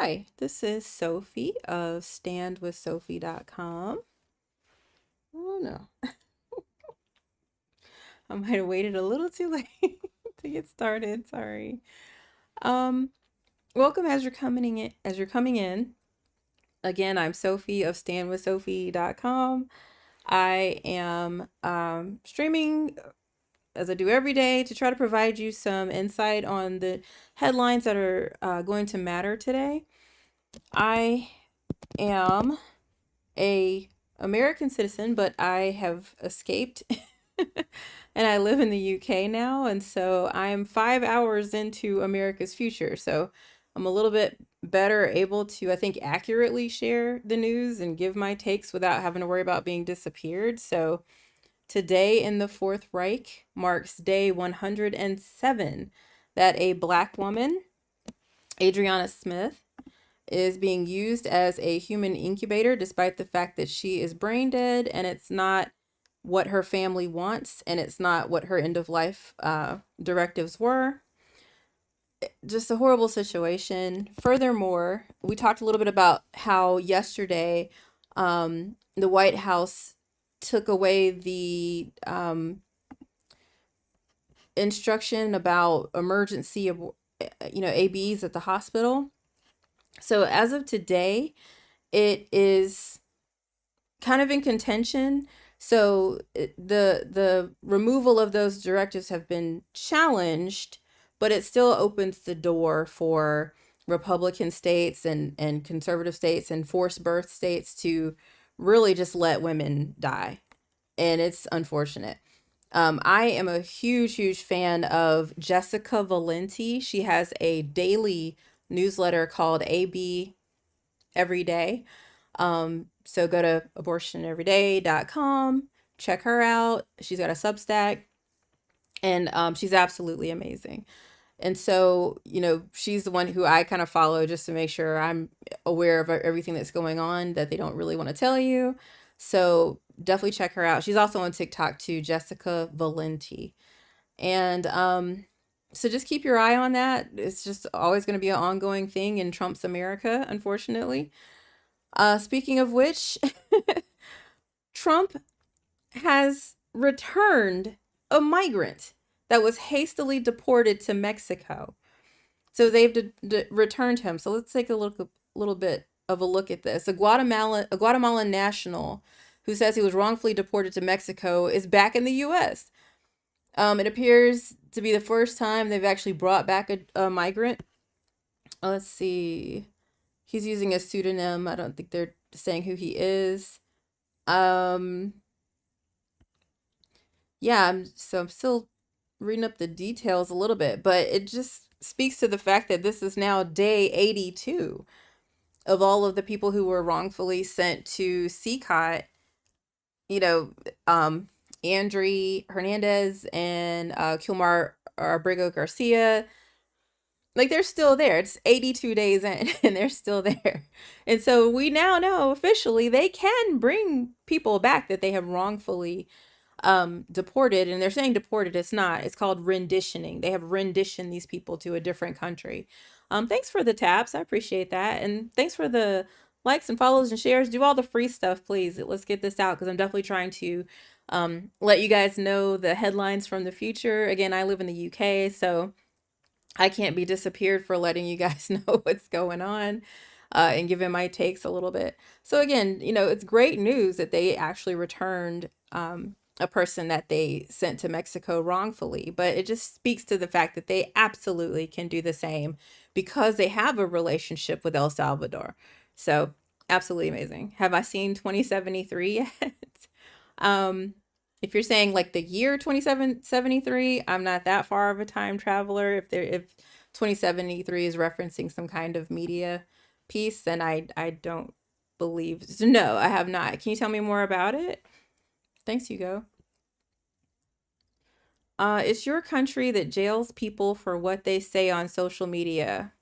Hi, this is Sophie of standwithsophie.com. Oh no, I might have waited a little too late to get started. Sorry. Um, Welcome as you're coming in. Again, I'm Sophie of standwithsophie.com. I am streaming as I do every day to try to provide you some insight on the headlines that are going to matter today. I am a American citizen, but I have escaped and I live in the UK now, and so I'm 5 hours into America's future. So I'm a little bit better able to, I think, accurately share the news and give my takes without having to worry about being disappeared. So today in the Fourth Reich marks day 107 that a Black woman, Adriana Smith, is being used as a human incubator despite the fact that she is brain dead and it's not what her family wants and it's not what her end of life directives were. Just a horrible situation. Furthermore, we talked a little bit about how yesterday the White House took away the instruction about emergency ABs at the hospital. So as of today, it is kind of in contention. So the removal of those directives have been challenged, but it still opens the door for Republican states and conservative states and forced birth states to really just let women die. And it's unfortunate. I am a huge fan of Jessica Valenti. She has a daily newsletter called AB Every Day. So go to abortioneveryday.com, check her out. She's got a Substack, and she's absolutely amazing. And so, she's the one who I kind of follow just to make sure I'm aware of everything that's going on that they don't really want to tell you. So definitely check her out. She's also on TikTok too, Jessica Valenti. And so just keep your eye on that. It's just always going to be an ongoing thing in Trump's America, unfortunately. Speaking of which, Trump has returned a migrant that was hastily deported to Mexico. So they've returned him. So let's take a little bit of a look at this. A Guatemalan national who says he was wrongfully deported to Mexico is back in the U.S. It appears to be the first time they've actually brought back a migrant. Let's see. He's using a pseudonym. I don't think they're saying who he is. Um, yeah, I'm still reading up the details a little bit, but it just speaks to the fact that this is now day 82 of all of the people who were wrongfully sent to CCOT, you know, Andre Hernandez and Kilmar Abrigo Garcia. Like they're still there. It's 82 days in and they're still there. And so we now know officially they can bring people back that they have wrongfully deported. And they're saying deported, it's not. It's called renditioning. They have renditioned these people to a different country. Thanks for the taps. I appreciate that. And thanks for the likes and follows and shares. Do all the free stuff, please. Let's get this out because I'm definitely trying to let you guys know the headlines from the future. Again, I live in the UK, so I can't be disappeared for letting you guys know what's going on and giving my takes a little bit. So again, it's great news that they actually returned a person that they sent to Mexico wrongfully, but it just speaks to the fact that they absolutely can do the same because they have a relationship with El Salvador. So absolutely amazing. Have I seen 2073 yet? um, if you're saying like the year 2773, I'm not that far of a time traveler. If 2073 is referencing some kind of media piece, then I don't believe. So no, I have not. Can you tell me more about it? Thanks, Hugo. It's your country that jails people for what they say on social media.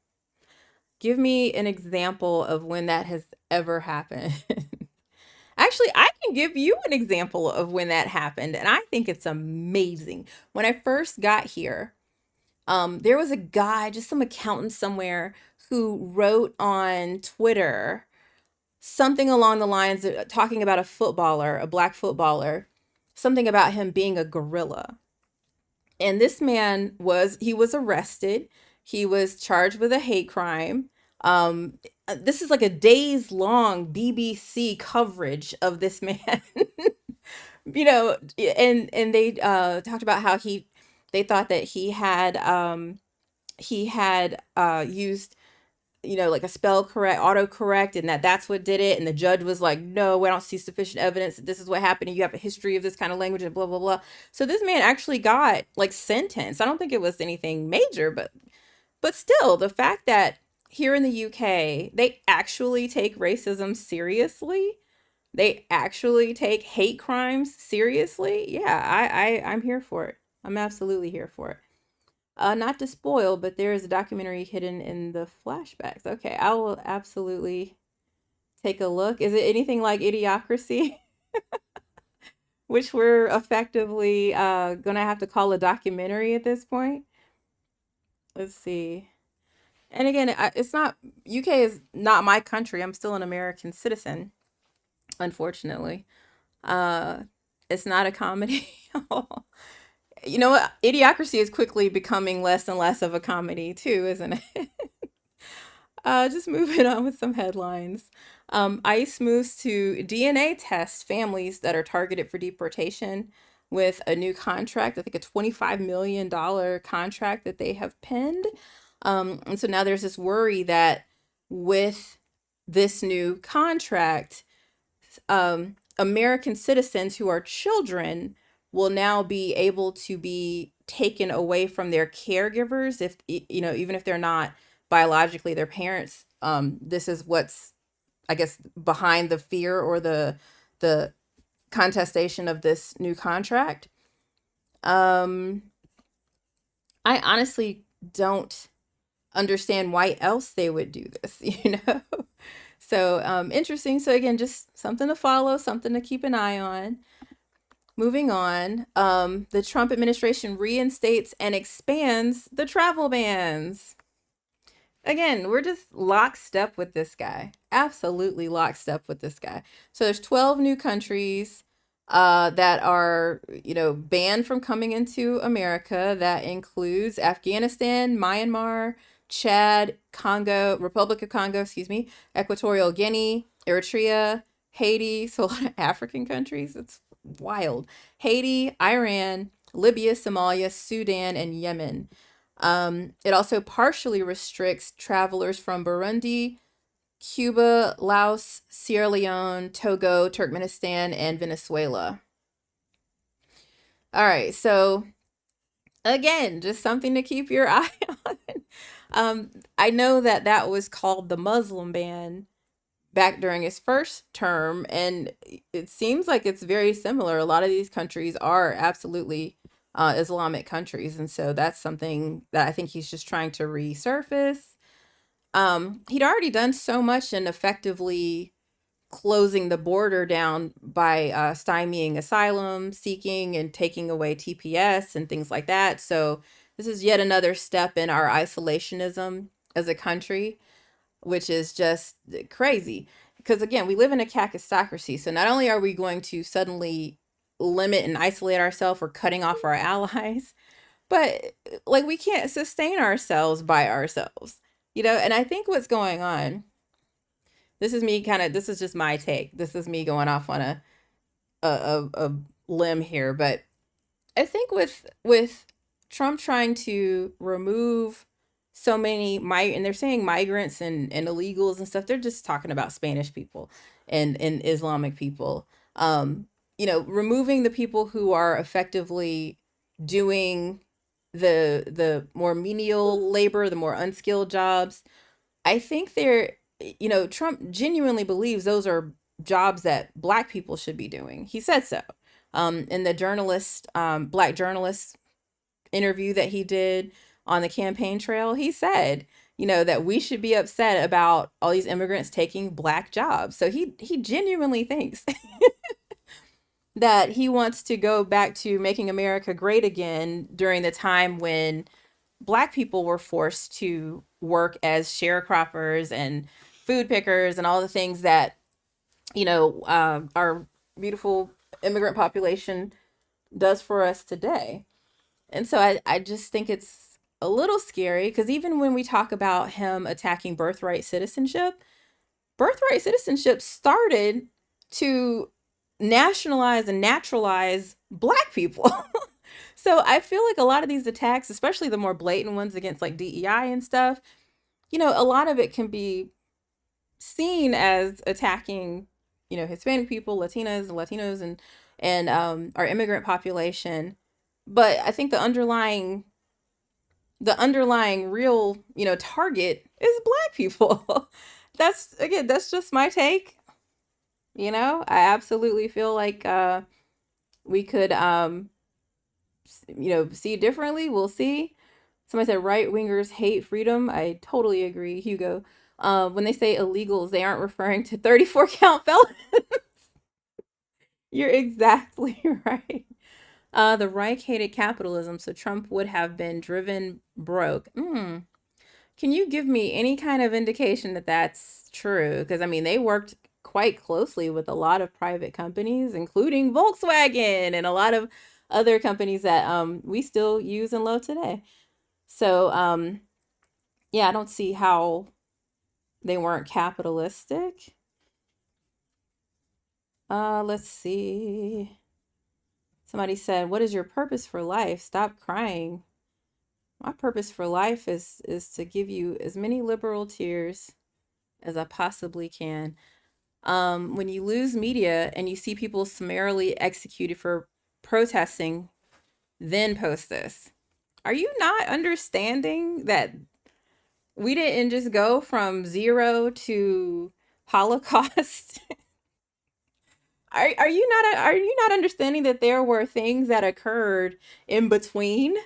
Give me an example of when that has ever happened. Actually, I can give you an example of when that happened, and I think it's amazing. When I first got here, There was a guy, just some accountant somewhere, who wrote on Twitter something along the lines of talking about a footballer, a black footballer, something about him being a gorilla. And this man was arrested. He was charged with a hate crime. This is like a days long BBC coverage of this man. And they talked about how they thought that he had used like a spell correct autocorrect, and that's what did it, and the judge was like, no, I don't see sufficient evidence that this is what happened, and you have a history of this kind of language and blah blah blah. So this man actually got like sentenced. I don't think it was anything major, but still, the fact that here in the UK they actually take racism seriously, they actually take hate crimes seriously. Yeah, I'm here for it. I'm absolutely here for it. Not to spoil, but there is a documentary hidden in the flashbacks. Okay, I will absolutely take a look. Is it anything like Idiocracy, which we're effectively gonna have to call a documentary at this point? Let's see. And again, it's not, UK is not my country. I'm still an American citizen, unfortunately. Uh, it's not a comedy at all. You know what? Idiocracy is quickly becoming less and less of a comedy too, isn't it? Just moving on with some headlines. ICE moves to DNA test families that are targeted for deportation with a new contract. I think a $25 million contract that they have penned. And so now there's this worry that with this new contract, American citizens who are children will now be able to be taken away from their caregivers, if even if they're not biologically their parents. This is what's, I guess, behind the fear or the contestation of this new contract. um I honestly don't understand why else they would do this, so interesting. So again, just something to follow, something to keep an eye on. Moving on, the Trump administration reinstates and expands the travel bans. Again, we're just lockstep with this guy. Absolutely lockstep with this guy. So there's 12 new countries that are, banned from coming into America. That includes Afghanistan, Myanmar, Chad, Congo, Republic of Congo, excuse me, Equatorial Guinea, Eritrea, Haiti. So a lot of African countries. It's wild. Haiti, Iran, Libya, Somalia, Sudan, and Yemen. It also partially restricts travelers from Burundi, Cuba, Laos, Sierra Leone, Togo, Turkmenistan, and Venezuela. All right, so again, just something to keep your eye on. I know that that was called the Muslim ban back during his first term, and it seems like it's very similar. A lot of these countries are absolutely Islamic countries, and so that's something that I think he's just trying to resurface. He'd already done so much in effectively closing the border down by stymieing asylum seeking and taking away TPS and things like that. So this is yet another step in our isolationism as a country, which is just crazy. Because again, we live in a kakistocracy. So not only are we going to suddenly limit and isolate ourselves or cutting off our allies, but like we can't sustain ourselves by ourselves, And I think what's going on, this is just my take. This is me going off on a limb here, but I think with Trump trying to remove so many and they're saying migrants and illegals and stuff. They're just talking about Spanish people and Islamic people. Removing the people who are effectively doing the more menial labor, the more unskilled jobs. I think Trump genuinely believes those are jobs that black people should be doing. He said so. In the black journalist interview that he did on the campaign trail, he said, that we should be upset about all these immigrants taking black jobs. So he genuinely thinks that he wants to go back to making America great again during the time when Black people were forced to work as sharecroppers and food pickers and all the things that, our beautiful immigrant population does for us today. And so I just think it's a little scary because even when we talk about him attacking birthright citizenship started to nationalize and naturalize Black people. So I feel like a lot of these attacks, especially the more blatant ones against like DEI and stuff, a lot of it can be seen as attacking, Hispanic people, Latinos, and our immigrant population. But I think the underlying real, target is Black people. That's just my take. I absolutely feel like we could see differently. We'll see. Somebody said right wingers hate freedom. I totally agree, Hugo. When they say illegals, they aren't referring to 34 count felons. You're exactly right. The Reich hated capitalism, so Trump would have been driven broke. Can you give me any kind of indication that that's true? Because I mean, they worked quite closely with a lot of private companies, including Volkswagen and a lot of other companies that we still use and love today. So yeah, I don't see how they weren't capitalistic. Let's see. Somebody said, "What is your purpose for life? Stop crying." My purpose for life is to give you as many liberal tears as I possibly can. When you lose media and you see people summarily executed for protesting, then post this. Are you not understanding that we didn't just go from zero to Holocaust? Are you not understanding that there were things that occurred in between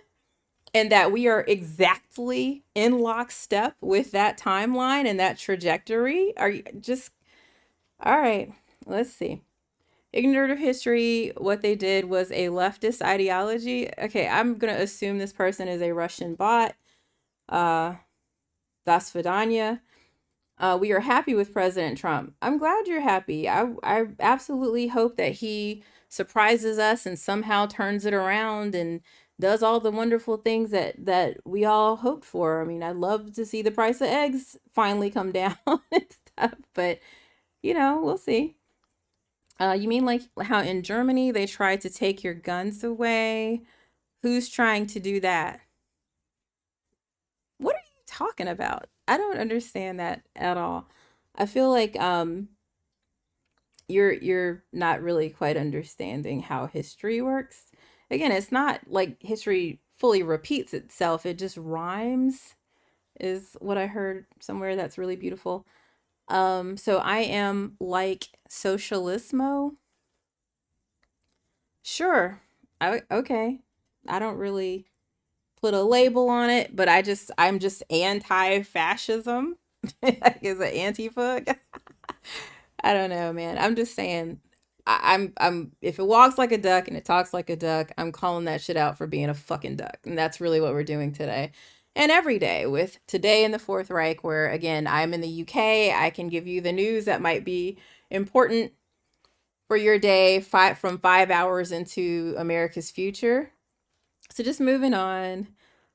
and that we are exactly in lockstep with that timeline and that trajectory? Are you just all right? Let's see. Ignorant of history, what they did was a leftist ideology. Okay, I'm gonna assume this person is a Russian bot. Uh, Das Vidanya. We are happy with President Trump. I'm glad you're happy. I absolutely hope that he surprises us and somehow turns it around and does all the wonderful things that we all hoped for. I mean, I'd love to see the price of eggs finally come down and stuff, but we'll see. You mean like how in Germany they tried to take your guns away? Who's trying to do that? What are you talking about? I don't understand that at all. I feel like you're not really quite understanding how history works. Again, it's not like history fully repeats itself. It just rhymes is what I heard somewhere that's really beautiful. So I am like socialismo. Sure. Okay. I don't really put a label on it, but I'm just anti-fascism. Like, is it Antifa? I don't know, man. I'm just saying. I'm if it walks like a duck and it talks like a duck, I'm calling that shit out for being a fucking duck. And that's really what we're doing today. And every day with Today in the Fourth Reich, where again, I'm in the UK, I can give you the news that might be important for your day, from 5 hours into America's future. So just moving on.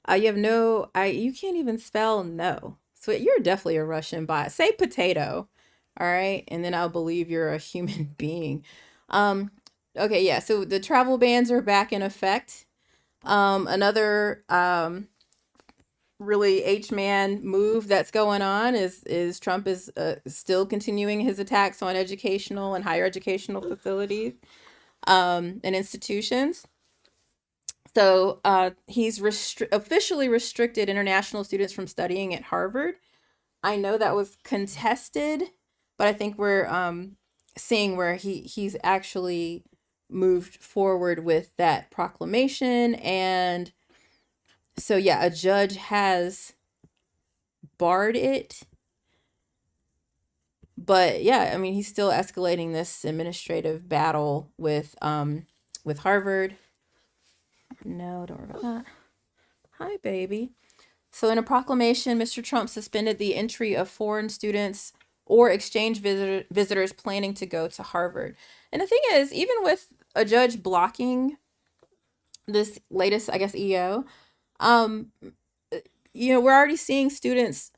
You have no, you can't even spell no. So you're definitely a Russian bot. Say potato, all right, and then I'll believe you're a human being. Um, okay, yeah. So the travel bans are back in effect. Another really H-man move that's going on is Trump is still continuing his attacks on educational and higher educational facilities and institutions. So he's officially restricted international students from studying at Harvard. I know that was contested, but I think we're seeing where he's actually moved forward with that proclamation. And so, yeah, a judge has barred it. But yeah, I mean, he's still escalating this administrative battle with Harvard. No, don't worry about that. Hi, baby. So, in a proclamation, Mr. Trump suspended the entry of foreign students or exchange visitors planning to go to Harvard. And the thing is, even with a judge blocking this latest, I guess, EO, um, we're already seeing students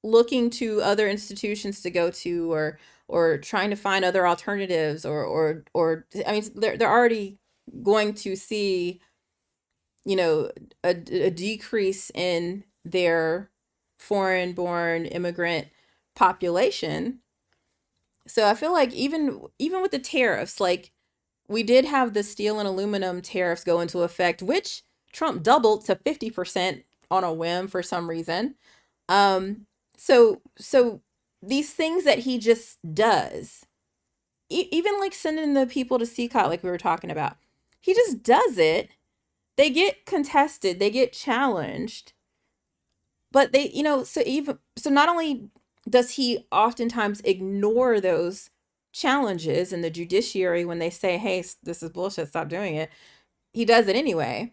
looking to other institutions to go to, or trying to find other alternatives, or I mean, they're already going to see, you know, a decrease in their foreign born immigrant population. So I feel like even with the tariffs, like, we did have the steel and aluminum tariffs go into effect, which Trump doubled to 50% on a whim for some reason. Um, so these things that he just does, even like sending the people to CCOT, like we were talking about, he just does it. They get contested, they get challenged, but so not only does he oftentimes ignore those challenges in the judiciary when they say, "Hey, this is bullshit, stop doing it," he does it anyway.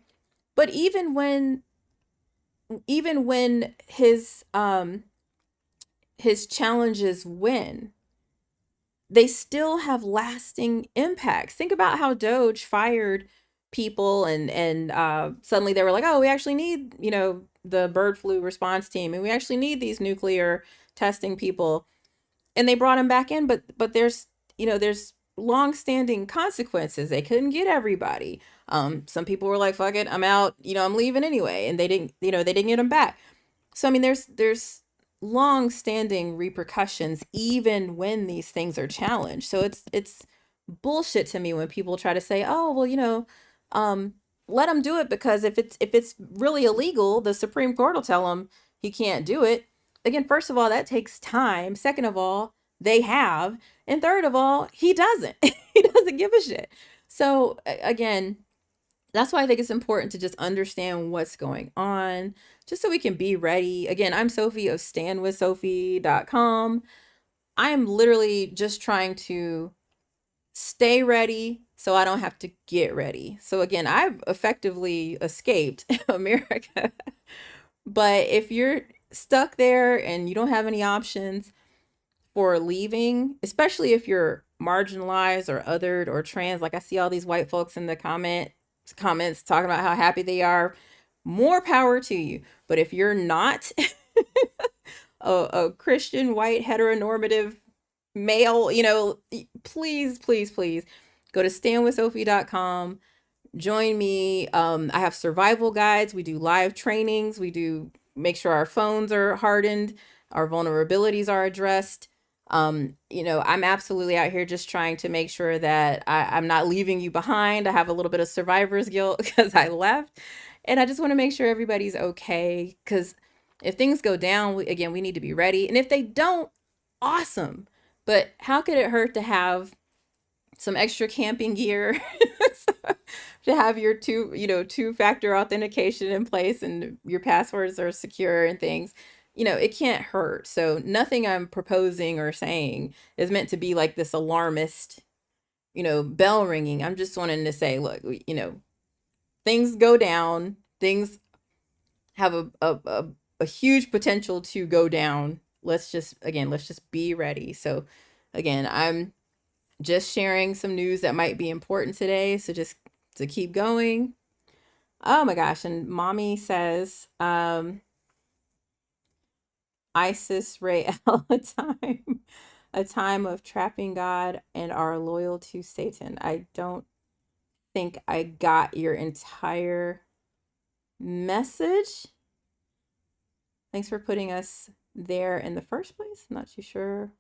But even when his challenges win, they still have lasting impacts. Think about how Doge fired people, and suddenly they were like, "Oh, we actually need, the bird flu response team, and we actually need these nuclear testing people," and they brought him back in. But there's long-standing consequences. They couldn't get everybody. Some people were like, "Fuck it, I'm out. I'm leaving anyway," and they didn't get him back. So I mean, there's long-standing repercussions even when these things are challenged. So it's bullshit to me when people try to say, "Oh, well, um, let him do it because if it's really illegal, the Supreme Court will tell him he can't do it." Again, first of all, that takes time. Second of all, they have, and third of all, he doesn't. He doesn't give a shit. So again, that's why I think it's important to just understand what's going on, just so we can be ready. Again, I'm Sophie of standwithsophie.com. I am literally just trying to stay ready so I don't have to get ready. So again, I've effectively escaped America. But if you're stuck there and you don't have any options for leaving, especially if you're marginalized or othered or trans, like I see all these white folks in the comments talking about how happy they are, more power to you. But if you're not a Christian, white, heteronormative male, please, please, please go to standwithsophie.com. Join me. I have survival guides. We do live trainings. We do make sure our phones are hardened, our vulnerabilities are addressed. I'm absolutely out here just trying to make sure that I'm not leaving you behind. I have a little bit of survivor's guilt because I left. And I just want to make sure everybody's okay. Because if things go down, again, we need to be ready. And if they don't, awesome. But how could it hurt to have some extra camping gear, to have your two-factor authentication in place, and your passwords are secure and things? It can't hurt. So nothing I'm proposing or saying is meant to be like this alarmist, bell ringing. I'm just wanting to say, look, things go down, things have a huge potential to go down. Let's just be ready. So again, I'm just sharing some news that might be important today. So just to keep going. Oh my gosh. And mommy says, Isis Ray a time of trapping God and are loyal to Satan. I don't think I got your entire message. Thanks for putting us there in the first place. I'm not too sure.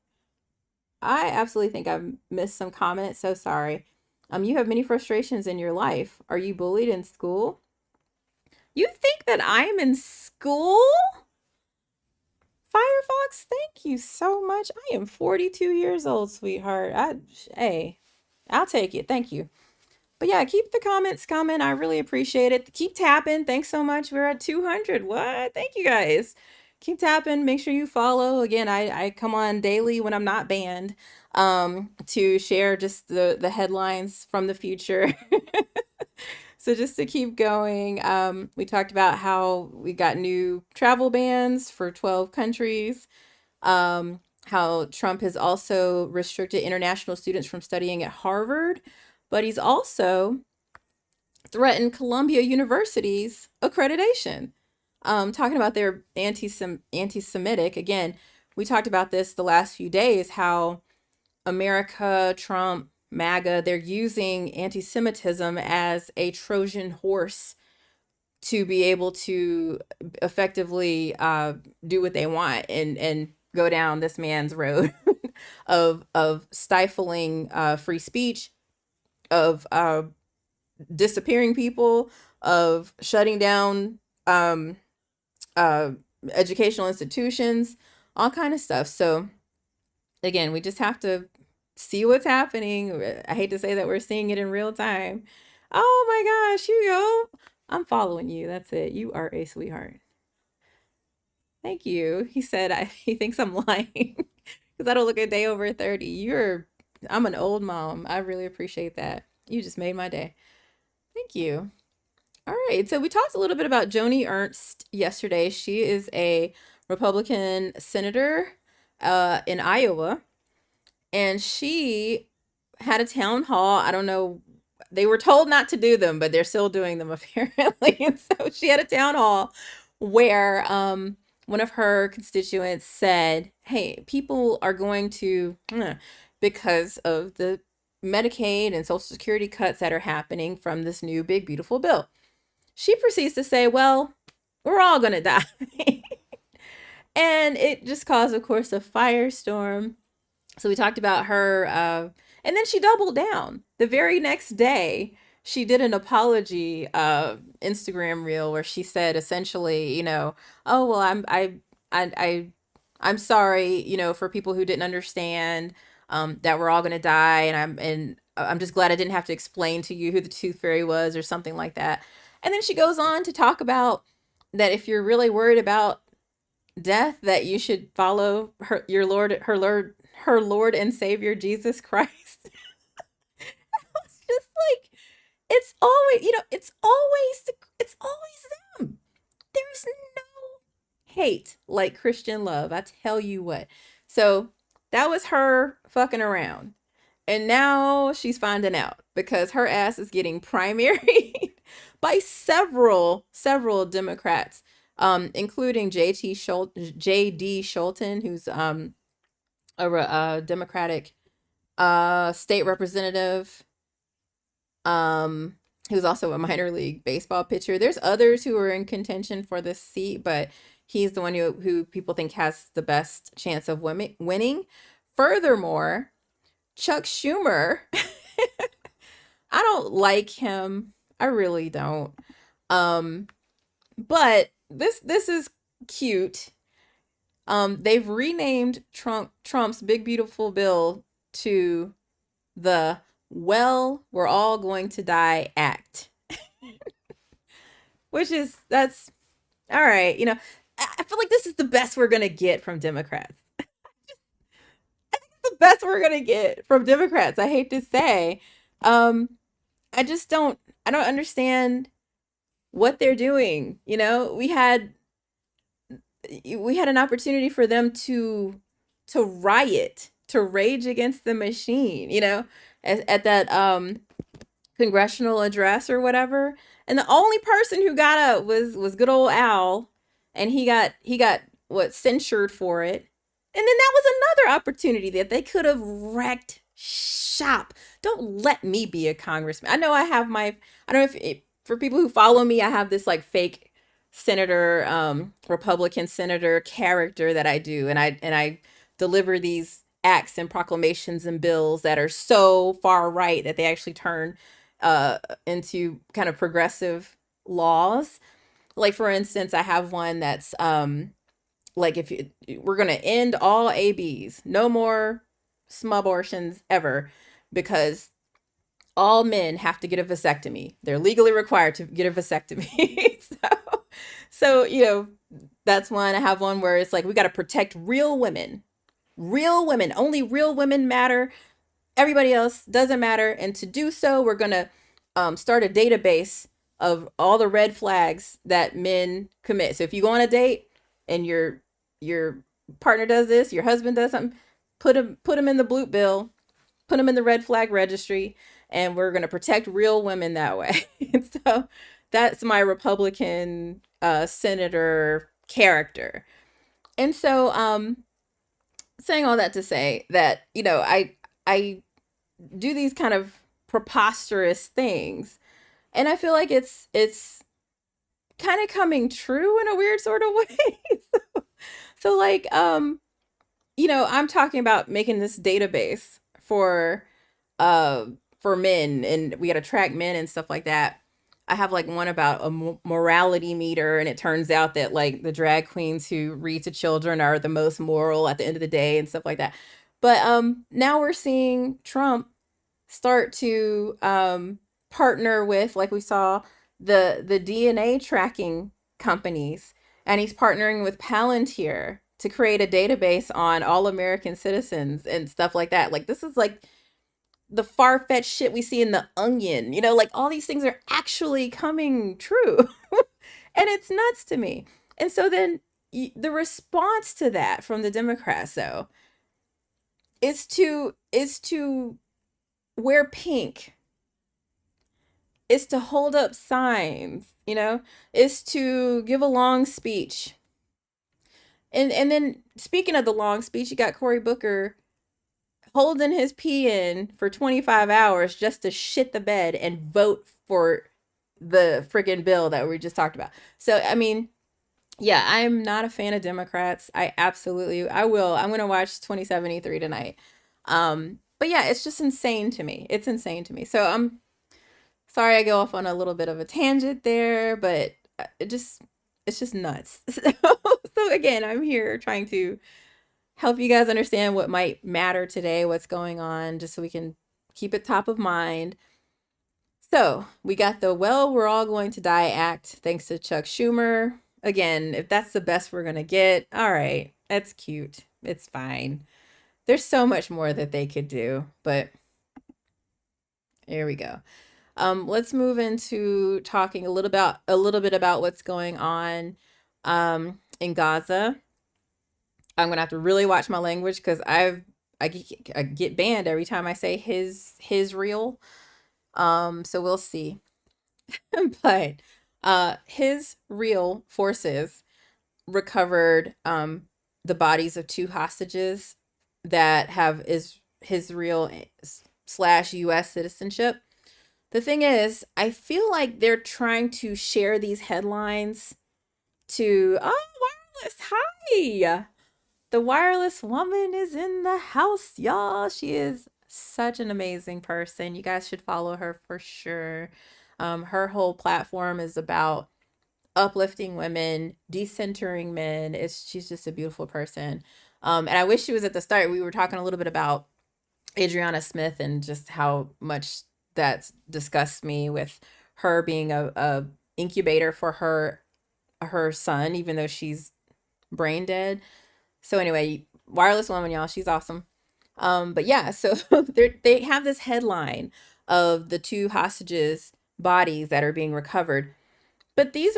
I absolutely think I've missed some comments. So sorry. You have many frustrations in your life. Are you bullied in school? You think that I'm in school? Firefox, thank you so much. I am 42 years old, sweetheart. Hey, I'll take it. Thank you. But yeah, keep the comments coming. I really appreciate it. Keep tapping. Thanks so much. We're at 200. What? Thank you guys. Keep tapping. Make sure you follow. Again, I come on daily when I'm not banned, to share just the headlines from the future. So just to keep going, we talked about how we got new travel bans for 12 countries. How Trump has also restricted international students from studying at Harvard, but he's also threatened Columbia University's accreditation. Talking about their anti-Semitic again, we talked about this the last few days. How America, Trump, MAGA, they're using anti-Semitism as a Trojan horse to be able to effectively do what they want and go down this man's road of stifling free speech, of disappearing people, of shutting down um, uh, educational institutions, all kind of stuff. So again, we just have to see what's happening. I hate to say that we're seeing it in real time. Oh my gosh, you go. I'm following you. That's it. You are a sweetheart. Thank you. He said he thinks I'm lying because I don't look a day over 30. I'm an old mom. I really appreciate that. You just made my day. Thank you. All right. So we talked a little bit about Joni Ernst yesterday. She is a Republican senator in Iowa, and she had a town hall. I don't know. They were told not to do them, but they're still doing them apparently. And so she had a town hall where one of her constituents said, "Hey, people are going to because of the Medicaid and Social Security cuts that are happening from this new big beautiful bill." She proceeds to say, "Well, we're all going to die." And it just caused, of course, a firestorm. So we talked about her, and then she doubled down. The very next day, she did an apology Instagram reel where she said essentially, "Oh well, I I'm sorry, for people who didn't understand that we're all gonna die, and I'm just glad I didn't have to explain to you who the Tooth Fairy was or something like that." And then she goes on to talk about that if you're really worried about death, that you should follow her Lord and Savior Jesus Christ. It's just like it's always, it's always them. There's no hate like Christian love. I tell you what. So that was her fucking around. And now she's finding out because her ass is getting primaried by several Democrats, including J.D. Scholten, who's a Democratic state representative, who's also a minor league baseball pitcher. There's others who are in contention for this seat, but he's the one who people think has the best chance of winning. Furthermore, Chuck Schumer, I don't like him. I really don't. Um, but this is cute. They've renamed Trump's Big Beautiful Bill to the "Well, We're All Going to Die" Act, that's all right. I feel like this is the best we're gonna get from Democrats. The best we're gonna get from Democrats. I hate to say, um, I just don't. I don't understand what they're doing. We had an opportunity for them to riot, to rage against the machine. At that congressional address or whatever. And the only person who got up was good old Al, and he got what, censured for it. And then that was another opportunity that they could have wrecked shop. Don't let me be a congressman. I know I don't know if for people who follow me, I have this like fake senator, Republican senator character that I do, and I deliver these acts and proclamations and bills that are so far right that they actually turn into kind of progressive laws. Like for instance, I have one that's like we're gonna end all ABs, no more smabortions ever, because all men have to get a vasectomy. They're legally required to get a vasectomy. so that's one. I have one where it's like we got to protect real women. Real women, only real women matter. Everybody else doesn't matter. And to do so, we're going to start a database of all the red flags that men commit. So if you go on a date and your partner does this, your husband does something, put him in the blue bill, put him in the red flag registry, and we're going to protect real women that way. And so that's my Republican senator character. And so saying all that to say that, I do these kind of preposterous things, and I feel like it's kind of coming true in a weird sort of way. So like I'm talking about making this database uh for men, and we got to track men and stuff like that. I have like one about a morality meter, and it turns out that like the drag queens who read to children are the most moral at the end of the day and stuff like that. But now we're seeing Trump start to partner with, like we saw, the DNA tracking companies, and he's partnering with Palantir to create a database on all American citizens and stuff like that. Like this is like the far-fetched shit we see in The Onion. Like all these things are actually coming true. And it's nuts to me. And so then the response to that from the Democrats, though, is to wear pink, is to hold up signs, is to give a long speech. And then speaking of the long speech, you got Cory Booker holding his pee in for 25 hours just to shit the bed and vote for the freaking bill that we just talked about. So, I mean, yeah, I'm not a fan of Democrats. I will. I'm going to watch 2073 tonight. But yeah, it's just insane to me. It's insane to me. So I'm sorry I go off on a little bit of a tangent there, but it's just nuts. So again, I'm here trying to help you guys understand what might matter today, what's going on, just so we can keep it top of mind. So we got the "well, we're all going to die" act, thanks to Chuck Schumer. Again, if that's the best we're going to get, all right, that's cute. It's fine. There's so much more that they could do, but here we go. Let's move into talking a little bit about what's going on in Gaza. I'm gonna have to really watch my language because I get banned every time I say his real. So we'll see. But his real forces recovered the bodies of two hostages that have is his real slash U.S. citizenship. The thing is, I feel like they're trying to share these headlines to, oh, wireless, hi. The wireless woman is in the house, y'all. She is such an amazing person. You guys should follow her for sure. Her whole platform is about uplifting women, decentering men. She's just a beautiful person. And I wish she was at the start. We were talking a little bit about Adriana Smith and just how much that disgusts me, with her being a incubator for her son, even though she's brain dead. So anyway, wireless woman, y'all, she's awesome. But yeah, so they have this headline of the two hostages' bodies that are being recovered, but they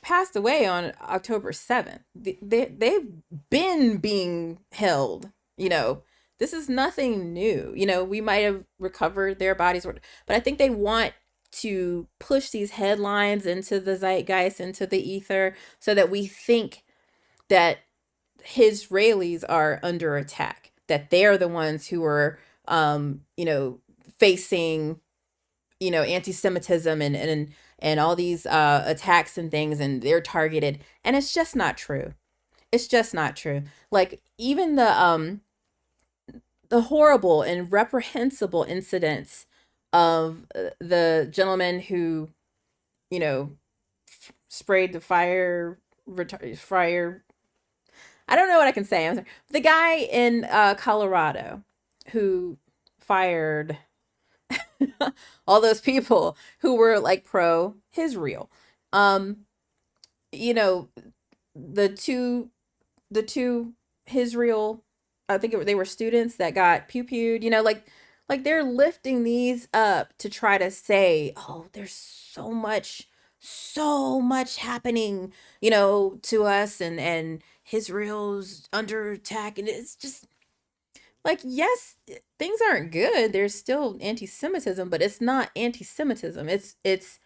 passed away on October 7th. They've been being held. This is nothing new. We might have recovered their bodies, but I think they want to push these headlines into the zeitgeist, into the ether, so that we think that Israelis are under attack, that they're the ones who are, facing, anti-Semitism and all these attacks and things, and they're targeted. And it's just not true. It's just not true. Like even the horrible and reprehensible incidents of the gentleman who, sprayed the fire. I don't know what I can say. I'm sorry. The guy in Colorado who fired all those people who were like pro Israel. Um, you know, the two Israel, I think they were students that got pew pewed. Like Like they're lifting these up to try to say, oh, there's so much happening, to us, and Israel's under attack. And it's just like, yes, things aren't good. There's still anti-Semitism, but it's not anti-Semitism. It's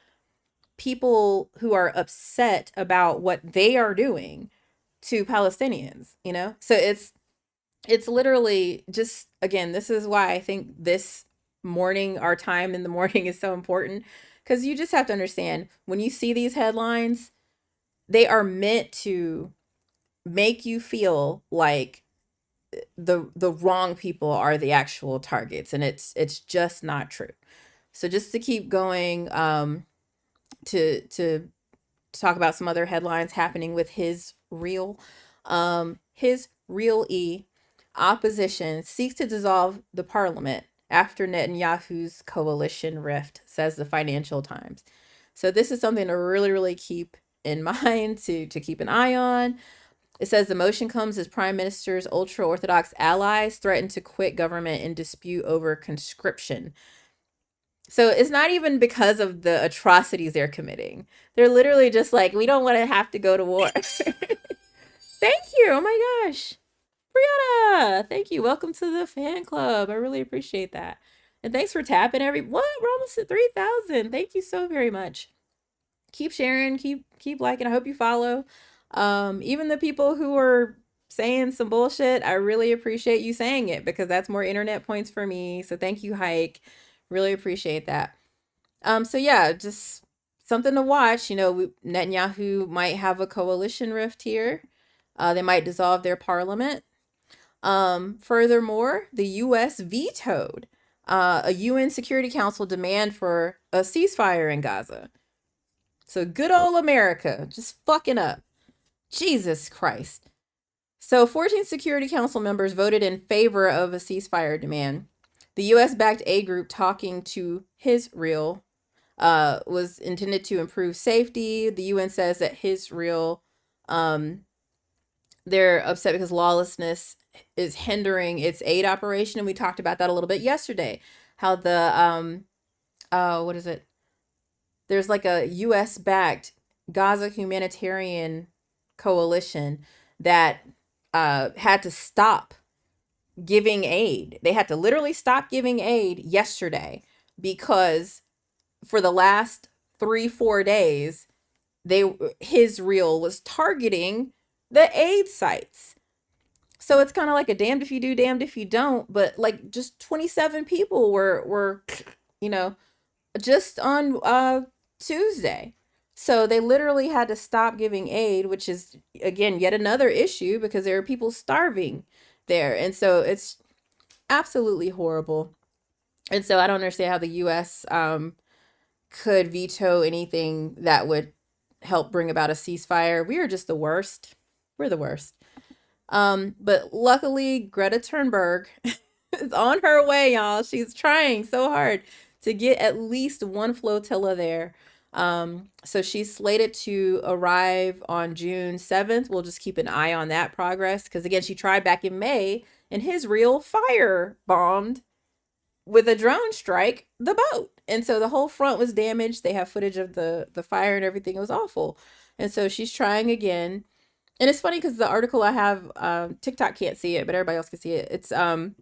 people who are upset about what they are doing to Palestinians. So it's literally just, again, this is why I think this morning, our time in the morning, is so important, because you just have to understand, when you see these headlines, they are meant to make you feel like the wrong people are the actual targets, and it's just not true. So just to keep going, to talk about some other headlines happening with his real opposition seeks to dissolve the parliament after Netanyahu's coalition rift, says the Financial Times. So this is something to really, really keep in mind, to keep an eye on. It says the motion comes as Prime Minister's ultra-Orthodox allies threaten to quit government in dispute over conscription. So it's not even because of the atrocities they're committing. They're literally just like, we don't want to have to go to war. Thank you. Oh my gosh. Brianna, thank you. Welcome to the fan club. I really appreciate that. And thanks for tapping what? We're almost at 3,000. Thank you so very much. Keep sharing, keep liking. I hope you follow. Even the people who are saying some bullshit, I really appreciate you saying it, because that's more internet points for me. So thank you, Hike. Really appreciate that. So yeah, just something to watch. Netanyahu might have a coalition rift here. They might dissolve their parliament. Furthermore, the U.S. vetoed a UN Security Council demand for a ceasefire in Gaza. So good old America just fucking up. Jesus Christ. So 14 Security Council members voted in favor of a ceasefire demand. The U.S.-backed aid group talking to Israel was intended to improve safety. The UN says that Israel, they're upset because lawlessness is hindering its aid operation. And we talked about that a little bit yesterday. How the, what is it? There's like a US-backed Gaza humanitarian coalition that had to stop giving aid. They had to literally stop giving aid yesterday, because for the last 3-4 days, Israel was targeting the aid sites. So it's kind of like a damned if you do, damned if you don't. But like, just 27 people were just on Tuesday. So they literally had to stop giving aid, which is, again, yet another issue, because there are people starving there. And so it's absolutely horrible. And so I don't understand how the U.S. Could veto anything that would help bring about a ceasefire. We are just the worst. We're the worst. But luckily, Greta Thunberg is on her way, y'all. She's trying so hard to get at least one flotilla there. So she's slated to arrive on June 7th. We'll just keep an eye on that progress, because again, she tried back in May, and Israel fire bombed with a drone strike the boat. And so the whole front was damaged. They have footage of the fire and everything. It was awful. And so she's trying again. And it's funny because the article I have, TikTok can't see it, but everybody else can see it. It's from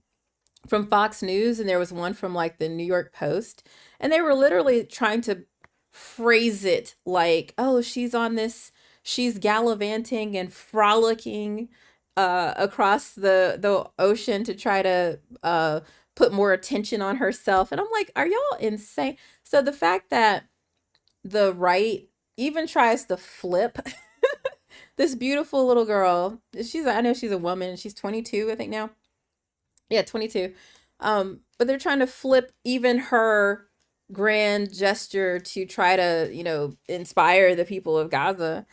Fox News, and there was one from like the New York Post. And they were literally trying to phrase it like, oh, she's gallivanting and frolicking across the ocean to try to put more attention on herself. And I'm like, are y'all insane? So the fact that the right even tries to flip this beautiful little girl, I know she's a woman, she's 22, I think now. Yeah, 22. But they're trying to flip even her grand gesture to try to, inspire the people of Gaza.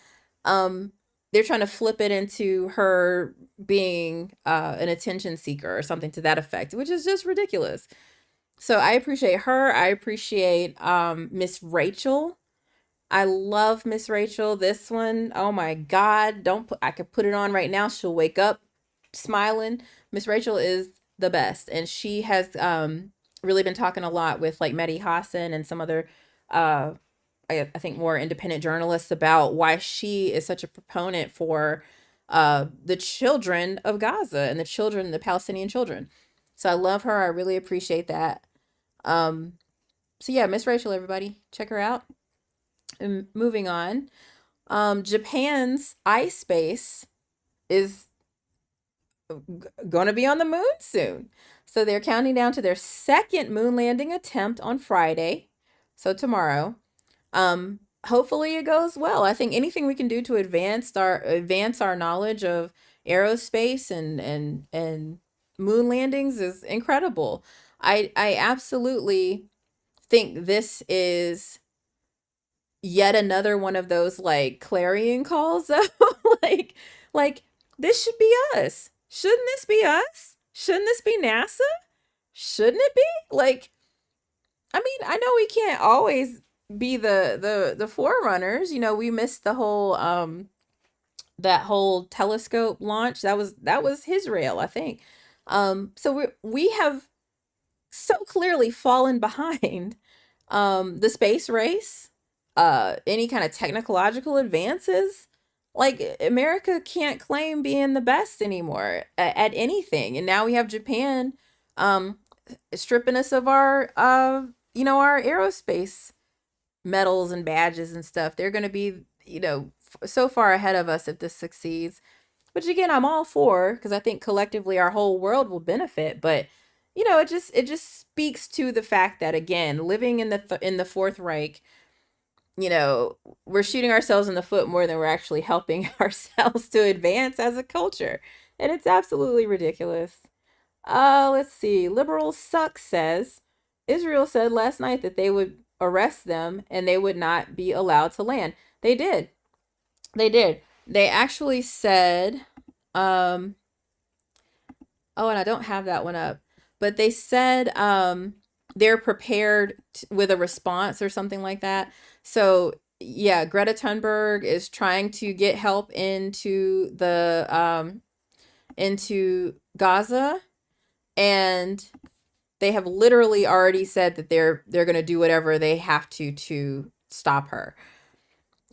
They're trying to flip it into her being an attention seeker or something to that effect, which is just ridiculous. So I appreciate her. I appreciate Miss Rachel. I love Miss Rachel. This one, oh my God, I could put it on right now. She'll wake up smiling. Miss Rachel is the best. And she has really been talking a lot with like Mehdi Hassan and some other, uh, I think more independent journalists about why she is such a proponent for the children of Gaza and the Palestinian children. So I love her. I really appreciate that. Um, so yeah, Miss Rachel, everybody, check her out. And moving on, Japan's iSpace is going to be on the moon soon. So they're counting down to their second moon landing attempt on Friday. So tomorrow. Hopefully it goes well. I think anything we can do to advance our knowledge of aerospace and moon landings is incredible. I absolutely think this is yet another one of those like clarion calls of like like this should be us. Shouldn't this be us? Shouldn't this be NASA? Shouldn't it be? Like, I mean, I know we can't always be the forerunners. You know, we missed the whole that whole telescope launch. That was his rail, I think. So we have so clearly fallen behind the space race, any kind of technological advances. Like America can't claim being the best anymore at anything. And now we have Japan um stripping us of our our aerospace medals and badges and stuff. They're going to be, so far ahead of us if this succeeds. Which again, I'm all for because I think collectively our whole world will benefit, but it just speaks to the fact that again, living in the Fourth Reich, we're shooting ourselves in the foot more than we're actually helping ourselves to advance as a culture. And it's absolutely ridiculous. Let's see. Liberal Suck says Israel said last night that they would arrest them and they would not be allowed to land. They did. They did. They actually said, um, oh, and I don't have that one up, but they said they're prepared with a response or something like that. So yeah, Greta Thunberg is trying to get help into Gaza, and they have literally already said that they're going to do whatever they have to stop her.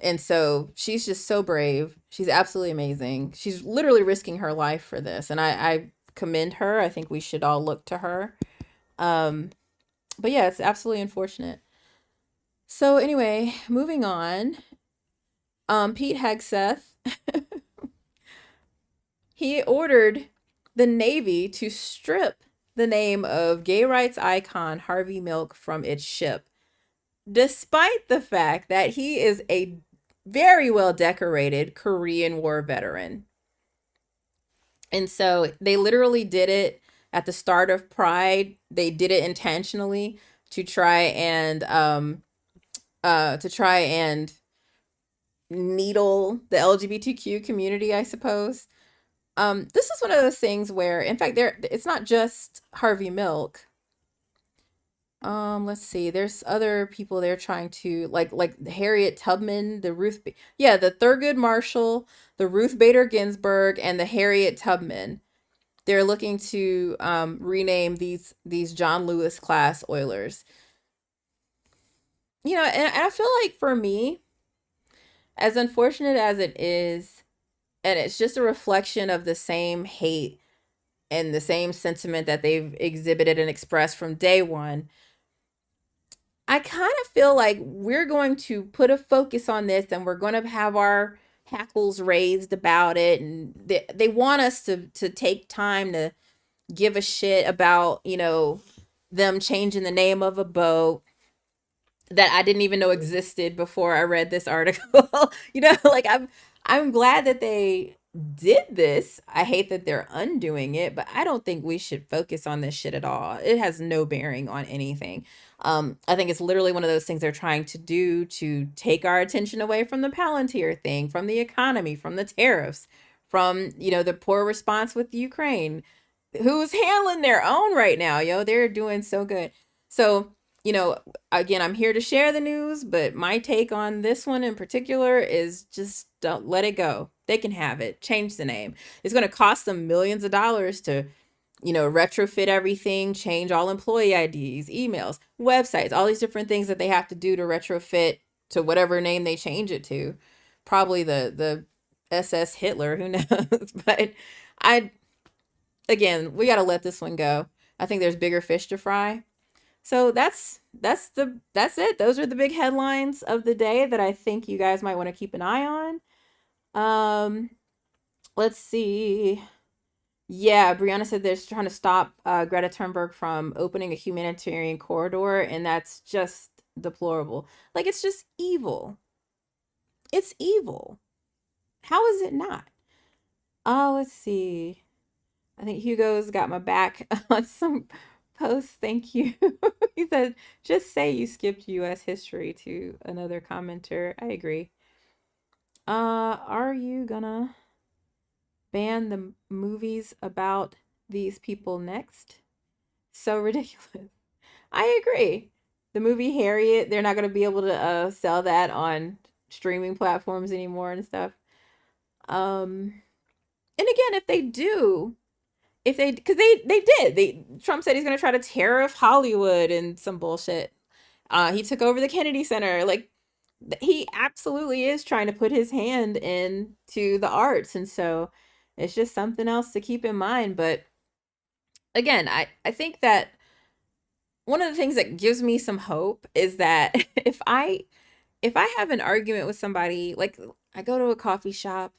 And so she's just so brave. She's absolutely amazing. She's literally risking her life for this, and I commend her. I think we should all look to her. Um, but yeah, it's absolutely unfortunate. So anyway, moving on. Pete Hegseth, he ordered the Navy to strip the name of gay rights icon Harvey Milk from its ship, despite the fact that he is a very well decorated Korean War veteran. And so they literally did it at the start of Pride. They did it intentionally to try and needle the LGBTQ community, I suppose. This is one of those things where, in fact, it's not just Harvey Milk. Let's see. There's other people they're trying to like Harriet Tubman, the Thurgood Marshall, the Ruth Bader Ginsburg, and the Harriet Tubman. They're looking to rename these John Lewis class Oilers. And I feel like for me, as unfortunate as it is, and it's just a reflection of the same hate and the same sentiment that they've exhibited and expressed from day one. I kind of feel like we're going to put a focus on this and we're going to have our hackles raised about it. And they want us to take time to give a shit about, them changing the name of a boat that I didn't even know existed before I read this article. Like I'm glad that they did this. I hate that they're undoing it, but I don't think we should focus on this shit at all. It has no bearing on anything. I think it's literally one of those things they're trying to do to take our attention away from the Palantir thing, from the economy, from the tariffs, from, the poor response with Ukraine, who's handling their own right now. They're doing so good. So, again, I'm here to share the news, but my take on this one in particular is just don't let it go. They can have it. Change the name. It's going to cost them millions of dollars to retrofit everything, change all employee IDs, emails, websites, all these different things that they have to do to retrofit to whatever name they change it to. Probably the SS Hitler, who knows? But I again, we got to let this one go. I think there's bigger fish to fry. So that's it. Those are the big headlines of the day that I think you guys might want to keep an eye on. Let's see. Yeah, Brianna said they're trying to stop Greta Thunberg from opening a humanitarian corridor, and that's just deplorable. Like, it's just evil. It's evil. How is it not? Oh, let's see. I think Hugo's got my back on some posts. Thank you. He said, just say you skipped US history to another commenter. I agree. Are you gonna ban the movies about these people next? So ridiculous. I agree. The movie Harriet, they're not going to be able to sell that on streaming platforms anymore and stuff. And again, if they do, if they, because they did, Trump said he's going to try to tariff Hollywood and some bullshit. He took over the Kennedy Center. Like, he absolutely is trying to put his hand into the arts, and so it's just something else to keep in mind. But again, I think that one of the things that gives me some hope is that if I have an argument with somebody, like I go to a coffee shop,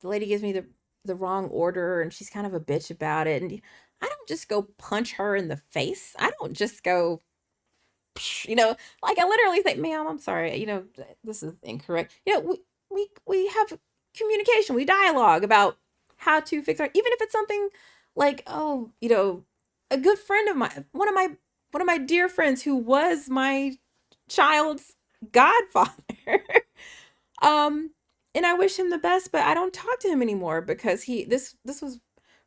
the lady gives me the wrong order and she's kind of a bitch about it, and I don't just go punch her in the face. I don't just go, like I literally say, "Ma'am, I'm sorry, this is incorrect." We have communication, we dialogue about how to fix our, even if it's something like, oh, a good friend of mine, one of my dear friends who was my child's godfather. um and I wish him the best, but I don't talk to him anymore because this was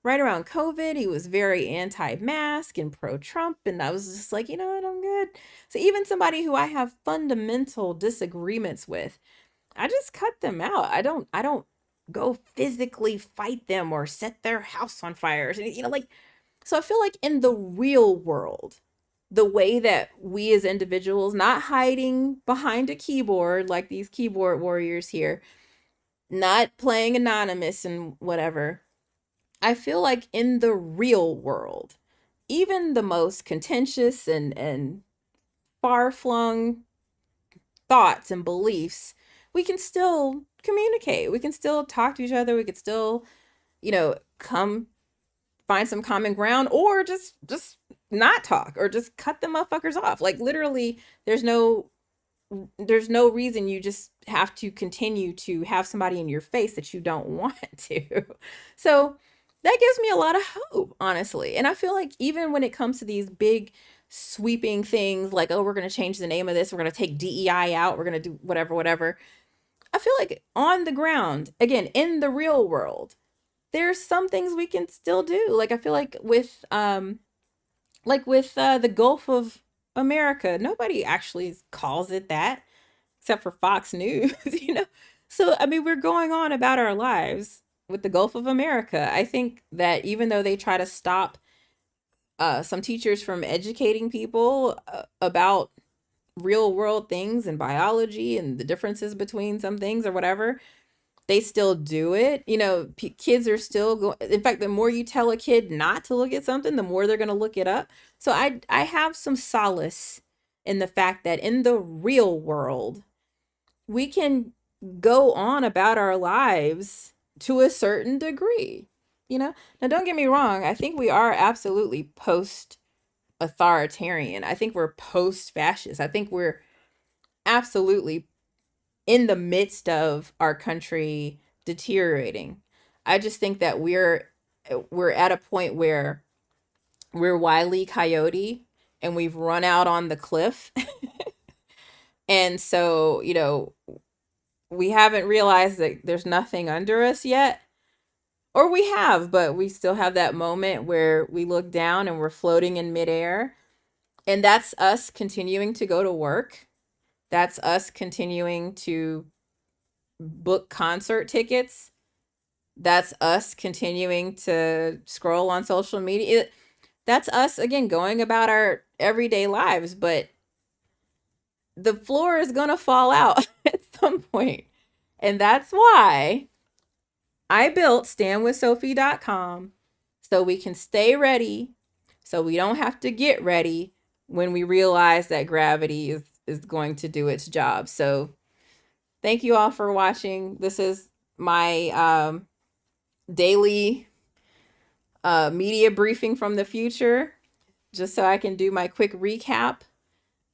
right around COVID. He was very anti-mask and pro-Trump, and I was just like, you know what, I'm good. So even somebody who I have fundamental disagreements with, I just cut them out. I don't go physically fight them or set their house on fire. Like, so I feel like in the real world, the way that we as individuals, not hiding behind a keyboard like these keyboard warriors here, not playing anonymous and whatever, I feel like in the real world, even the most contentious and far-flung thoughts and beliefs, we can still communicate. We can still talk to each other. We could still, come find some common ground, or just not talk, or just cut the motherfuckers off. Like, literally, there's no reason you just have to continue to have somebody in your face that you don't want to. So that gives me a lot of hope, honestly. And I feel like even when it comes to these big sweeping things like, oh, we're going to change the name of this, we're going to take DEI out, we're going to do whatever, whatever. I feel like on the ground, again, in the real world, there's some things we can still do. Like, I feel like with the Gulf of America, nobody actually calls it that except for Fox News, So, I mean, we're going on about our lives with the Gulf of America. I think that even though they try to stop some teachers from educating people about real world things and biology and the differences between some things or whatever, they still do it. Kids are still going. In fact, the more you tell a kid not to look at something, the more they're going to look it up. So I have some solace in the fact that in the real world, we can go on about our lives to a certain degree. Now, don't get me wrong. I think we are absolutely post authoritarian. I think we're post fascist. I think we're absolutely in the midst of our country deteriorating. I just think that we're at a point where we're Wile E. Coyote and we've run out on the cliff. And so, we haven't realized that there's nothing under us yet. Or we have, but we still have that moment where we look down and we're floating in midair. And that's us continuing to go to work. That's us continuing to book concert tickets That's us continuing to scroll on social media. That's us again going about our everyday lives, but the floor is going to fall out at some point. And that's why I built standwithsophie.com so we can stay ready, so we don't have to get ready when we realize that gravity is going to do its job. So thank you all for watching. This is my daily media briefing from the future, just so I can do my quick recap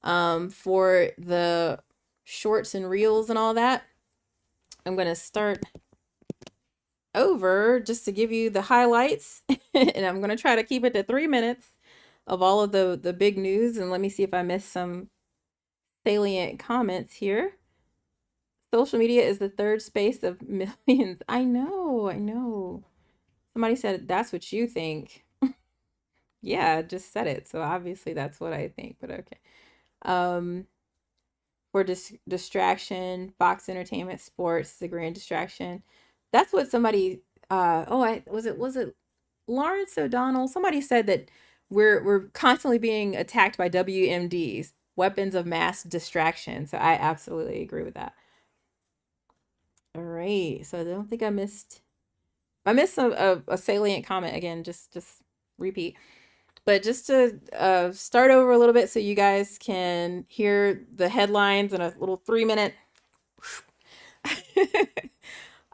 for the shorts and reels and all that. I'm going to start over just to give you the highlights, and I'm going to try to keep it to 3 minutes of all of the big news. And let me see if I missed some salient comments here. Social media is the third space of millions. I know, I know. Somebody said that's what you think. Yeah, I just said it. So obviously that's what I think, but okay. For distraction, Fox Entertainment Sports, the grand distraction. That's what somebody was it Lawrence O'Donnell? Somebody said that we're constantly being attacked by WMDs, weapons of mass distraction. So I absolutely agree with that. All right. So I don't think I missed a salient comment again. Just repeat. But just to start over a little bit so you guys can hear the headlines in a little 3 minute.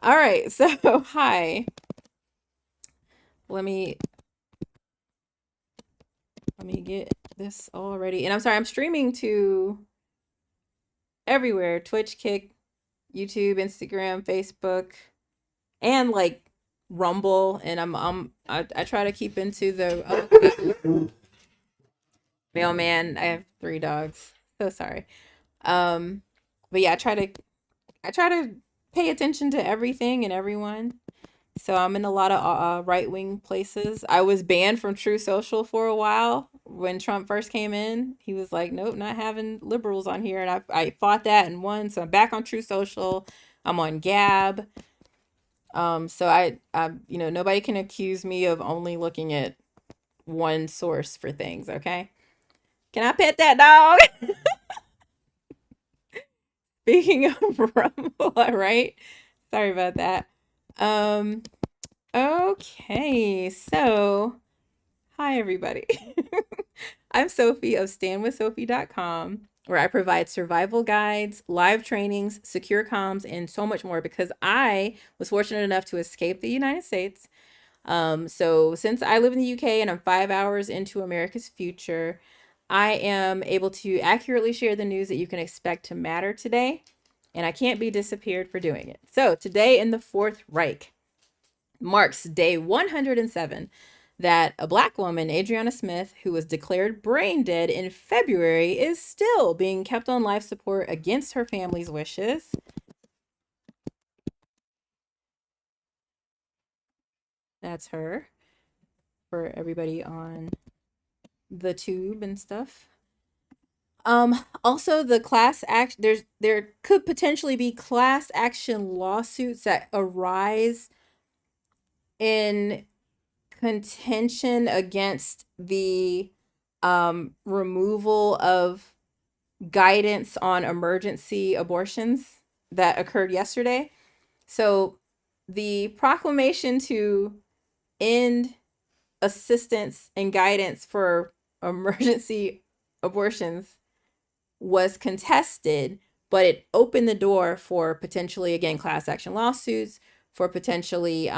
All right. So hi. Let me get this all ready. And I'm sorry, I'm streaming to everywhere: Twitch, Kick, YouTube, Instagram, Facebook, and like Rumble. And I try to keep into the mailman. I have 3 dogs. So sorry. But yeah, I try to pay attention to everything and everyone. So I'm in a lot of right wing places. I was banned from True Social for a while when Trump first came in. He was like, "Nope, not having liberals on here," and I fought that and won. So I'm back on True Social. I'm on Gab. So I nobody can accuse me of only looking at one source for things. Okay, can I pet that dog? Speaking of Rumble, all right. Sorry about that. Um. Okay, so hi, everybody. I'm Sophie of standwithsophie.com, where I provide survival guides, live trainings, secure comms, and so much more because I was fortunate enough to escape the United States. So since I live in the UK and I'm 5 hours into America's future, I am able to accurately share the news that you can expect to matter today, and I can't be disappeared for doing it. So today in the Fourth Reich marks day 107 that a Black woman, Adriana Smith, who was declared brain dead in February, is still being kept on life support against her family's wishes. That's her for everybody on the tube and stuff. Also the class act there could potentially be class action lawsuits that arise in contention against the removal of guidance on emergency abortions that occurred yesterday. So the proclamation to end assistance and guidance for emergency abortions was contested, but it opened the door for potentially, again, class action lawsuits, for potentially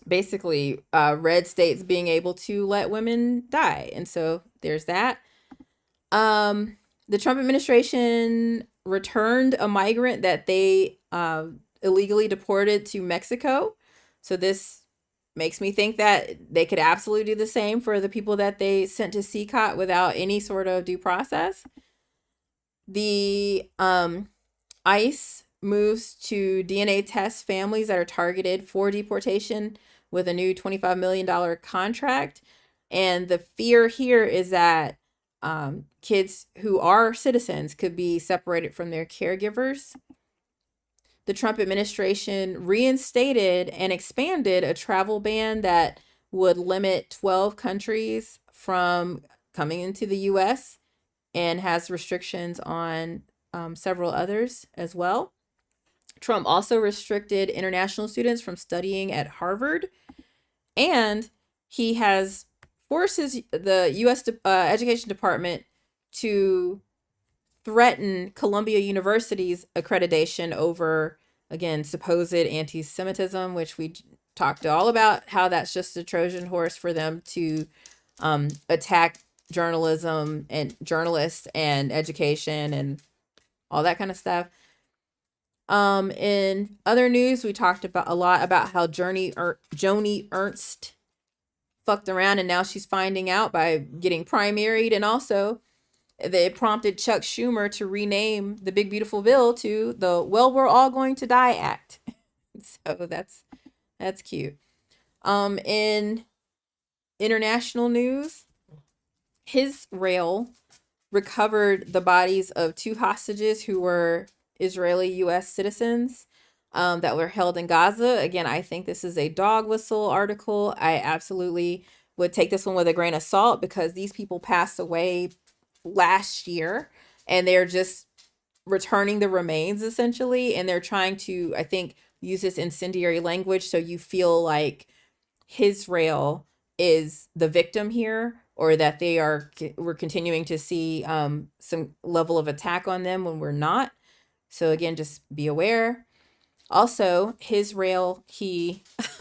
basically red states being able to let women die. And so there's that. The Trump administration returned a migrant that they illegally deported to Mexico. So this makes me think that they could absolutely do the same for the people that they sent to CCOT without any sort of due process. The ICE moves to DNA test families that are targeted for deportation with a new $25 million contract. And the fear here is that kids who are citizens could be separated from their caregivers. the Trump administration reinstated and expanded a travel ban that would limit 12 countries from coming into the US and has restrictions on several others as well. Trump also restricted international students from studying at Harvard, and he has forced the U.S. Education Department to threaten Columbia University's accreditation over, again, supposed anti-Semitism, which we talked all about how that's just a Trojan horse for them to attack journalism and journalists and education and all that kind of stuff. In other news, we talked about a lot about how Joni Ernst fucked around, and now she's finding out by getting primaried, and also they prompted Chuck Schumer to rename the Big Beautiful Bill to the "Well, We're All Going to Die" Act. So that's cute. In international news, Israel recovered the bodies of 2 hostages who were Israeli U.S. citizens that were held in Gaza. Again, I think this is a dog whistle article. I absolutely would take this one with a grain of salt because these people passed away last year and they're just returning the remains essentially. And they're trying to, I think, use this incendiary language so you feel like Israel is the victim here, or that we're continuing to see some level of attack on them when we're not. So again, just be aware. Also, Israel, I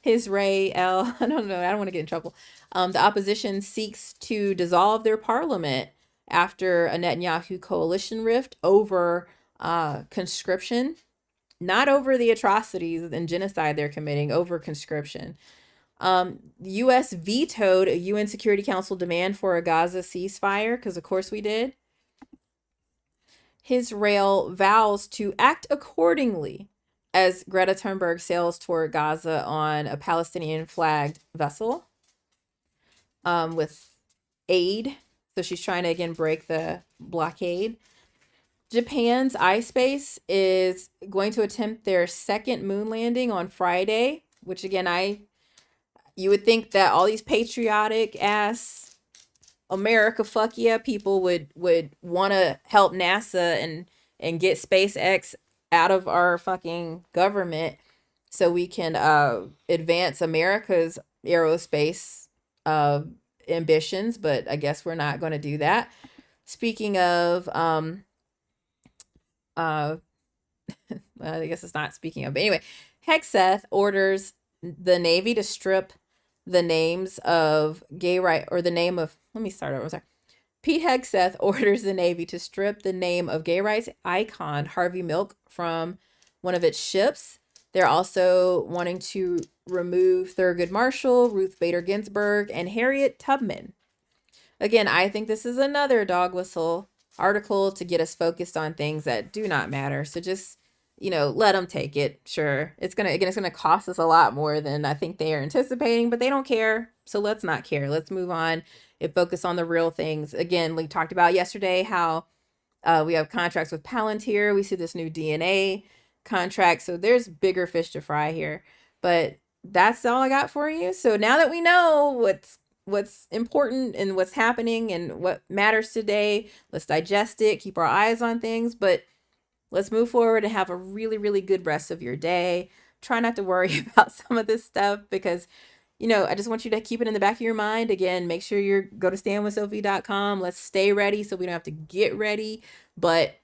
don't know, I don't want to get in trouble. The opposition seeks to dissolve their parliament after a Netanyahu coalition rift over conscription, not over the atrocities and genocide they're committing, over conscription. The U.S. vetoed a UN Security Council demand for a Gaza ceasefire, because of course we did. Israel vows to act accordingly as Greta Thunberg sails toward Gaza on a Palestinian flagged vessel with aid. So she's trying to, again, break the blockade. Japan's iSpace is going to attempt their second moon landing on Friday, which again, you would think that all these patriotic ass America fuck yeah people would want to help NASA and get SpaceX out of our fucking government so we can advance America's aerospace ambitions, but I guess we're not going to do that. Speaking of well, I guess it's not speaking of, but anyway, Hegseth orders the Navy to strip the names of gay right, or the name of, let me start over, sorry. Pete Hegseth orders the Navy to strip the name of gay rights icon Harvey Milk from one of its ships. They're also wanting to remove Thurgood Marshall, Ruth Bader Ginsburg, and Harriet Tubman. Again, I think this is another dog whistle article to get us focused on things that do not matter. So just, let them take it. Sure. It's going to cost us a lot more than I think they are anticipating, but they don't care. So let's not care. Let's move on and focus on the real things. Again, we talked about yesterday how we have contracts with Palantir. We see this new DNA contract. So there's bigger fish to fry here, but that's all I got for you. So now that we know what's important and what's happening and what matters today, let's digest it, keep our eyes on things, but let's move forward and have a really, really good rest of your day. Try not to worry about some of this stuff because, I just want you to keep it in the back of your mind. Again, make sure you go to standwithsophie.com. Let's stay ready so we don't have to get ready. But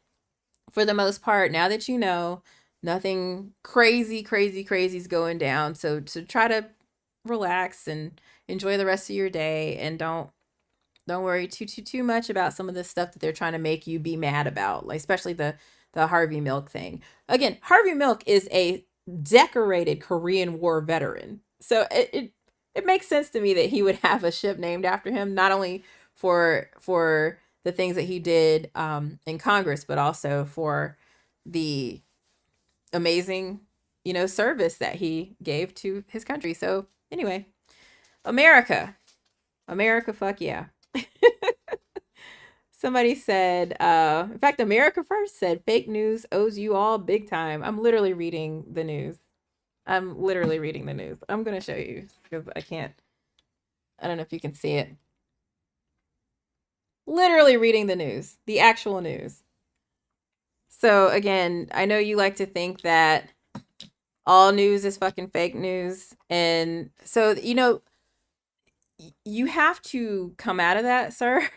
for the most part, now that you know, nothing crazy is going down. So try to relax and enjoy the rest of your day, and don't worry too much about some of the stuff that they're trying to make you be mad about, like especially the Harvey Milk thing. Again, Harvey Milk is a decorated Korean War veteran. So it makes sense to me that he would have a ship named after him, not only for the things that he did in Congress, but also for the amazing, service that he gave to his country. So anyway, America, fuck yeah. Somebody said, in fact, America First said fake news owes you all big time. I'm literally reading the news. I'm literally reading the news. I'm going to show you because I can't, I don't know if you can see it. Literally reading the news, the actual news. So again, I know you like to think that all news is fucking fake news. And so, you have to come out of that, sir.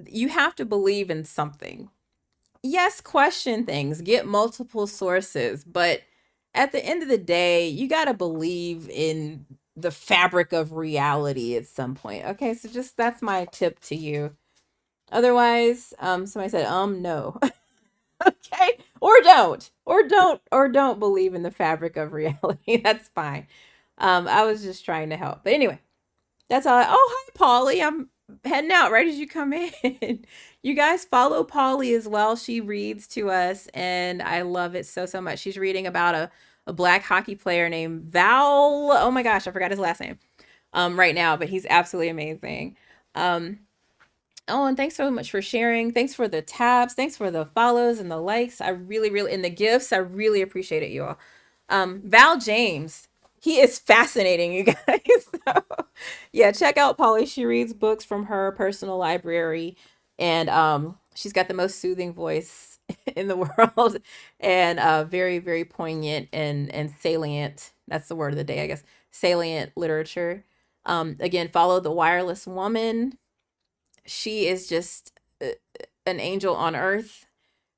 You have to believe in something. Yes, question things, get multiple sources, but at the end of the day, you got to believe in the fabric of reality at some point. Okay, so just that's my tip to you. Otherwise, somebody said, no. Okay, or don't believe in the fabric of reality. That's fine. I was just trying to help, but anyway, that's all. Oh, hi, Polly. I'm heading out right as you come in. You guys follow Polly as well. She reads to us, and I love it so, so much. She's reading about a black hockey player named Val. Oh my gosh, I forgot his last name right now, but he's absolutely amazing. Um, Oh, and thanks so much for sharing. Thanks for the tabs. Thanks for the follows and the likes. I really, really, and the gifts. I really appreciate it, you all. Val James, he is fascinating, you guys. So, yeah, check out Polly. She reads books from her personal library, and she's got the most soothing voice in the world, and very, very poignant and salient. That's the word of the day, I guess. Salient literature. Again, follow the Wireless Woman. She is just an angel on earth.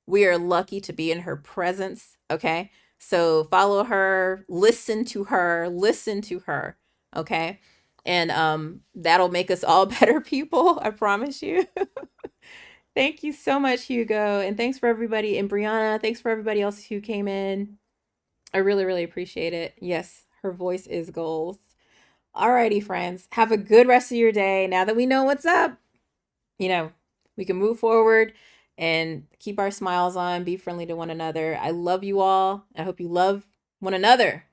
We are lucky to be in her presence. Okay. So follow her, listen to her, listen to her. Okay. And that'll make us all better people. I promise you. Thank you so much, Hugo. And thanks for everybody. And Brianna, thanks for everybody else who came in. I really, really appreciate it. Yes, her voice is gold. Alrighty, friends. Have a good rest of your day. Now that we know what's up, you know, we can move forward and keep our smiles on, be friendly to one another. I love you all. I hope you love one another,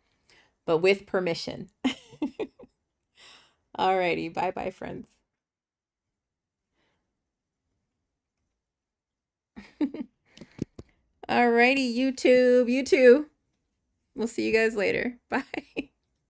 but with permission. Alrighty. Bye bye, friends. Alrighty, YouTube. You too. We'll see you guys later. Bye.